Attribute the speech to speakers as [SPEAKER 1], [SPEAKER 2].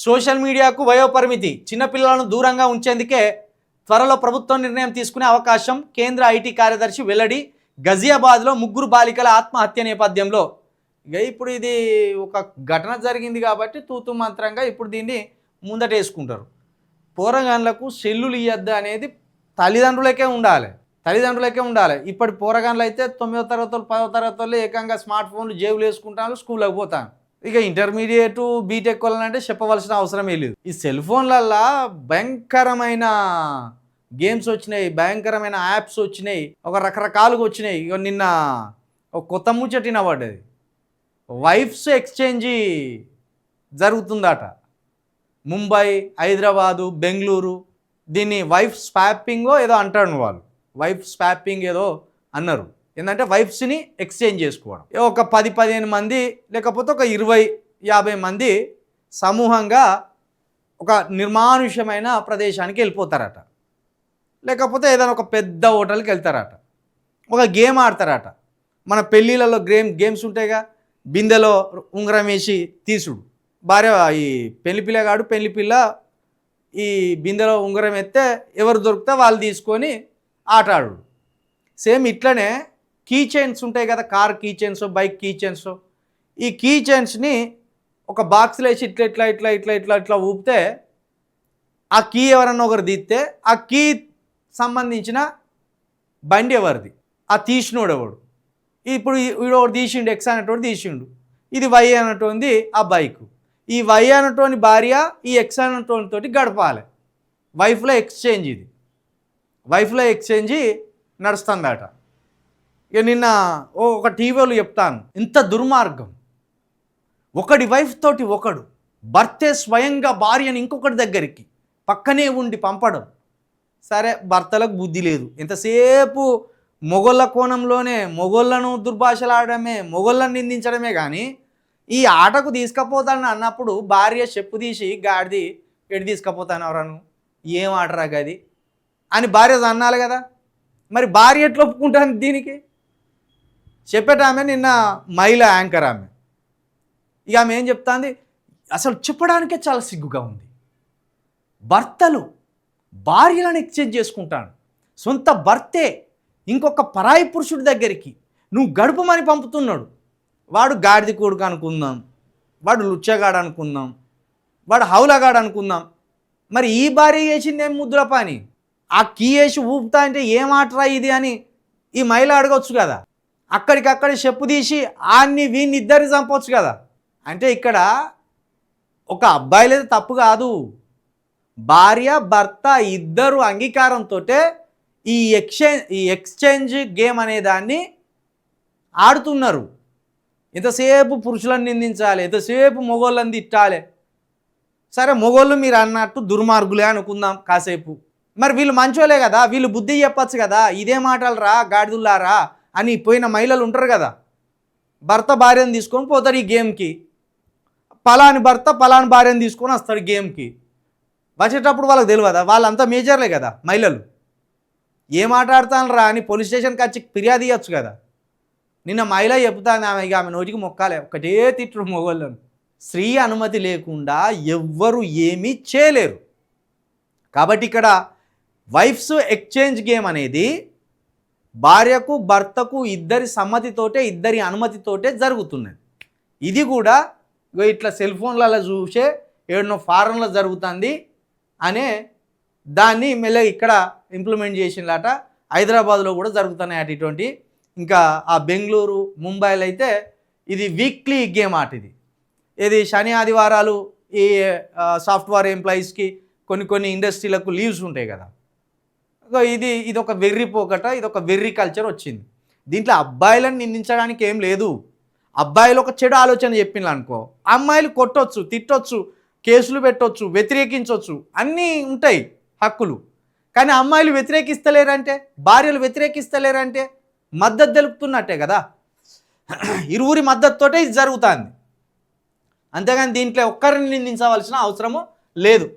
[SPEAKER 1] Social మీడియాకు వయోపరిమితి, చిన్నపిల్లలను దూరంగా ఉంచేందుకే త్వరలో ప్రభుత్వం నిర్ణయం తీసుకునే అవకాశం కేంద్ర ఐటీ కార్యదర్శి వెల్లడి. గజియాబాద్లో 3 బాలికల ఆత్మహత్య నేపథ్యంలో ఇప్పుడు ఇది ఒక ఘటన జరిగింది కాబట్టి తూతు మంత్రంగా ఇప్పుడు దీన్ని ముందటేసుకుంటారు. పోరగాన్లకు సెల్లులు ఇయ్యద్దు అనేది తల్లిదండ్రులకే ఉండాలి. ఇప్పటి పోరగాన్లు అయితే 9వ తరగతులు 10వ తరగతుల్లో ఏకంగా స్మార్ట్ ఫోన్లు జేబులు వేసుకుంటాను, స్కూల్కి పోతాను. ఇక ఇంటర్మీడియట్ బీటెక్ వాళ్ళంటే చెప్పవలసిన అవసరమే లేదు. ఈ సెల్ ఫోన్లల్లో భయంకరమైన గేమ్స్ వచ్చినాయి, భయంకరమైన యాప్స్ వచ్చినాయి, ఒక రకరకాలుగా వచ్చినాయి. ఇక నిన్న ఒక కొత్త ముచ్చటిన పడ్డది, వైఫ్స్ ఎక్స్చేంజ్ జరుగుతుందట. ముంబై, హైదరాబాదు, బెంగళూరు, దీన్ని వైఫ్ స్వాపింగో ఏదో అంటారు వాళ్ళు. వైఫ్ స్వాపింగ్ ఏదో అన్నారు. ఏంటంటే వైఫ్స్ని ఎక్స్చేంజ్ చేసుకోవడం. ఒక 10-15 మంది లేకపోతే ఒక 20-50 మంది సమూహంగా ఒక నిర్మానుష్యమైన ప్రదేశానికి వెళ్ళిపోతారట, లేకపోతే ఏదైనా ఒక పెద్ద హోటల్కి వెళ్తారట, ఒక గేమ్ ఆడతారట. మన పెళ్ళిళ్ళలో గేమ్స్ ఉంటాయిగా, బిందెలో ఉంగరం వేసి తీసుడు. భార్య ఈ పెళ్లిపిల్లగాడు పెళ్లిపిల్ల ఈ బిందెలో ఉంగరం ఎత్తే ఎవరు దొరికితే వాళ్ళు తీసుకొని ఆట ఆడు. సేమ్ ఇట్లనే కీ చైన్స్ ఉంటాయి కదా, car key chains, bike key chains. ఈ కీ చైన్స్ని ఒక బాక్స్లో వేసి ఇట్లా ఊపితే ఆ కీ ఎవరన్నా ఒకరు తీస్తే ఆ కీ సంబంధించిన బండి ఎవరిది, ఆ తీసినోడు ఎవడు. ఇప్పుడు వీడు ఒకటి తీసిండు, ఎక్స్ అనేటువంటి తీసిండు, ఇది వై అనేటువంటి ఆ బైక్. ఈ వై అనేటువంటి భార్య ఈ ఎక్స్ అనేటువంటి తోటి గడపాలి. వైఫ్లో ఎక్స్చేంజ్, ఇది వైఫ్లో ఎక్స్చేంజ్ నడుస్తుందట. ఇక నిన్న ఒక టీవీలో చెప్తాను, ఇంత దుర్మార్గం. ఒకడి వైఫ్ తోటి ఒకడు, భర్తే స్వయంగా భార్యని ఇంకొకటి దగ్గరికి పక్కనే ఉండి పంపడం. సరే, భర్తలకు బుద్ధి లేదు, ఎంతసేపు మొగోళ్ళ కోణంలోనే మొగోళ్ళను దుర్భాషలాడమే, మొగోళ్ళను నిందించడమే. కానీ ఈ ఆటకు తీసుకపోతాను అన్నప్పుడు భార్య చెప్పు తీసి గాడిది ఎటు తీసుకపోతాను ఎవరను, ఏం ఆటరా గది అని భార్య అన్నాలి కదా. మరి భార్య ఎట్లా ఒప్పుకుంటాను దీనికి? చెప్పేటామె నిన్న మహిళా యాంకర్ ఆమె. ఇక ఆమె ఏం చెప్తాంది, అసలు చెప్పడానికే చాలా సిగ్గుగా ఉంది. భర్తలు భార్యలను ఎక్స్చేంజ్ చేసుకుంటాను, సొంత భర్తే ఇంకొక పరాయి పురుషుడి దగ్గరికి నువ్వు గడుపమని పంపుతున్నాడు. వాడు గాడిది కొడుకు అనుకుందాం, వాడు లుచ్చగాడు అనుకుందాం, వాడు హౌలగాడు అనుకుందాం. మరి ఈ భార్య చేసింది ఏం ముద్ర పని? ఆ కీ వేసి ఊపుతా అంటే ఏం ఆటరా ఇది అని ఈ మహిళ అడగవచ్చు కదా. అక్కడికక్కడ చెప్పు తీసి ఆన్ని వీన్ని ఇద్దరిని చంపవచ్చు కదా. అంటే ఇక్కడ ఒక అబ్బాయిలది తప్పు కాదు, భార్య భర్త ఇద్దరు అంగీకారంతో ఈ ఎక్స్చేంజ్ గేమ్ అనే దాన్ని ఆడుతున్నారు. ఎంతసేపు పురుషులను నిందించాలి, ఎంతసేపు మొగోళ్ళని తిట్టాలి. సరే, మొగోళ్ళు మీరు అన్నట్టు దుర్మార్గులే అనుకుందాం కాసేపు. మరి వీళ్ళు మంచోలే కదా, వీళ్ళు బుద్ధి చెప్పచ్చు కదా. ఇదే మాటలు రా గాడిదుల్లారా అని పోయిన మహిళలు ఉంటారు కదా. భర్త భార్యను తీసుకొని పోతారు ఈ గేమ్కి, పలాని భర్త పలాని భార్యను తీసుకొని వస్తాడు గేమ్కి. వచ్చేటప్పుడు వాళ్ళకి తెలియదా, వాళ్ళంతా మేజర్లే కదా మహిళలు. ఏం మాట్లాడతాను రా అని పోలీస్ స్టేషన్కి వచ్చి ఫిర్యాదు ఇవ్వచ్చు కదా. నిన్న మహిళ చెప్తాను, ఆమె నోటికి మొక్కాలే, ఒకటే తిట్టుడు మొగోళ్ళను. స్త్రీ అనుమతి లేకుండా ఎవ్వరు ఏమీ చేయలేరు. కాబట్టి ఇక్కడ వైఫ్స్ ఎక్స్చేంజ్ గేమ్ అనేది భార్యకు భర్తకు ఇద్దరి సమ్మతితోటే, ఇద్దరి అనుమతితోటే జరుగుతున్నది. ఇది కూడా ఇట్లా సెల్ ఫోన్లలో చూసే ఏడనో ఫారెన్లో జరుగుతుంది అనే దాన్ని మెల్లగా ఇక్కడ ఇంప్లిమెంట్ చేసినలాట. హైదరాబాద్లో కూడా జరుగుతున్నాయి ఇటువంటి. ఇంకా ఆ బెంగళూరు, ముంబైలో అయితే ఇది వీక్లీ గేమ్ ఆట. ఇది శని ఆదివారాలు ఈ సాఫ్ట్వేర్ ఎంప్లాయీస్కి కొన్ని ఇండస్ట్రీలకు లీవ్స్ ఉంటాయి కదా. ఇది ఒక వెర్రి పోకట, ఇది ఒక వెర్రి కల్చర్ వచ్చింది. దీంట్లో అబ్బాయిలను నిందించడానికి ఏం లేదు. అబ్బాయిలు ఒక చెడు ఆలోచన చెప్పిండ్రు అనుకో, అమ్మాయిలు కొట్టొచ్చు, తిట్టొచ్చు, కేసులు పెట్టొచ్చు, వ్యతిరేకించవచ్చు, అన్నీ ఉంటాయి హక్కులు. కానీ అమ్మాయిలు వ్యతిరేకిస్తలేరంటే, భార్యలు వ్యతిరేకిస్తలేరంటే మద్దతు తెలుపుతున్నట్టే కదా. ఇరువురి మద్దతుతోటే ఇది జరుగుతుంది. అంతేగాని దీంట్లో ఒక్కరిని నిందించవలసిన అవసరము లేదు.